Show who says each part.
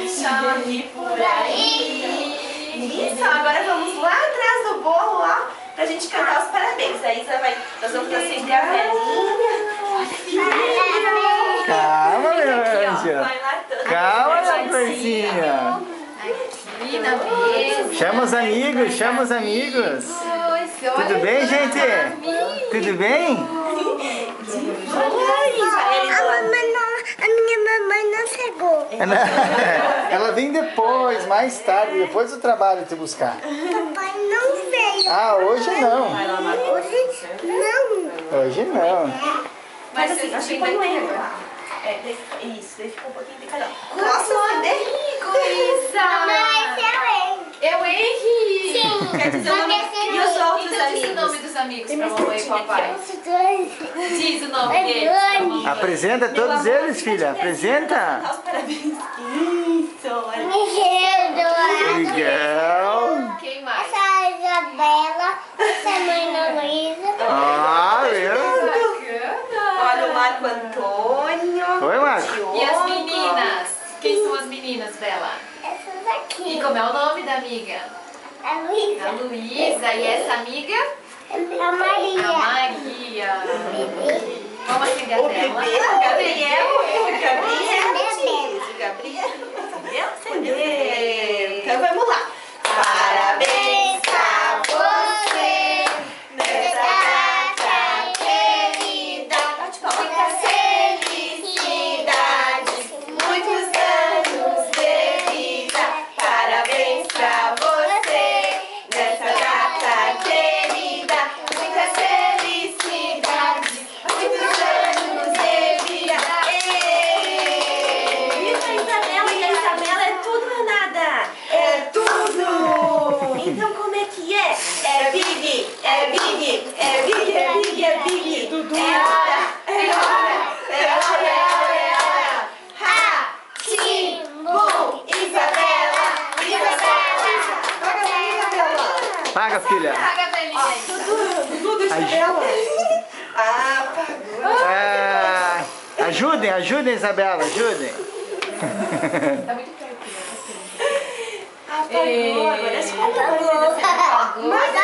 Speaker 1: Chame por aí. Isso, agora vamos lá atrás do bolo, ó, pra gente cantar os parabéns. A Isa vai, nós vamos acender a velhinha.
Speaker 2: Calma, meu anjo. Calma, minha coisinha.
Speaker 3: Aqui na mesa.
Speaker 2: Chama os amigos, chama os amigos. Tudo bem, gente? Tudo bem?
Speaker 4: A minha mamãe não chegou.
Speaker 2: Ela vem depois, mais tarde, depois do trabalho te buscar.
Speaker 4: Papai não veio.
Speaker 2: Ah, hoje não.
Speaker 4: Hoje não.
Speaker 2: Hoje não.
Speaker 1: Mas assim, acho que põe ele lá. Isso, daí fica um pouquinho de cada um. Posso acender?
Speaker 4: Mas
Speaker 3: Eu errei.
Speaker 4: Sim.
Speaker 1: Quer dizer o nome? E os outros
Speaker 3: Então diz o nome
Speaker 1: amigos?
Speaker 3: dos amigos pra mamãe e papai. Diz o nome deles pra mamãe.
Speaker 2: Apresenta todos eles, filha. Apresenta.
Speaker 1: Cantar os parabéns. Isso, olha.
Speaker 2: Legal.
Speaker 3: Quem mais?
Speaker 4: Essa é a Isabela, essa é a mãe da Luísa.
Speaker 2: Ah, viu?
Speaker 3: Bacana.
Speaker 1: Olha o Marco Antônio.
Speaker 2: Oi, Marco.
Speaker 3: E as meninas? Quem são as meninas dela?
Speaker 4: Essas aqui.
Speaker 3: E como é o nome da amiga?
Speaker 4: A Luísa.
Speaker 3: A Luísa. E essa amiga?
Speaker 4: A Maria.
Speaker 3: A Maria. Vamos acender a
Speaker 1: O
Speaker 3: tela.
Speaker 1: bebê, o Gabriel. O Gabriel. Gabriel acendeu. Então vamos lá. Parabéns pra você nessa data querida. Muitas felicidades, muitos anos de vida. Parabéns pra você nessa data querida. Muitas felicidades, muitos anos de vida. Viva a Isabela! E a Isabela é tudo ou nada? É tudo! Então como é que é? É big, é big, é big, é big, é big. É hora, é hora, é hora, é hora, é hora. Ha! Sim! Bom! Isabela! Isabela! Paga pra Isabela!
Speaker 2: Paga, filha.
Speaker 3: Paga a velhinha.
Speaker 1: Tudo Isabela! Ah, pagou!
Speaker 2: Ah, ajudem, Isabela, ajudem.
Speaker 3: Tá muito perto.
Speaker 1: Apagou, agora é só apagou.
Speaker 4: Mas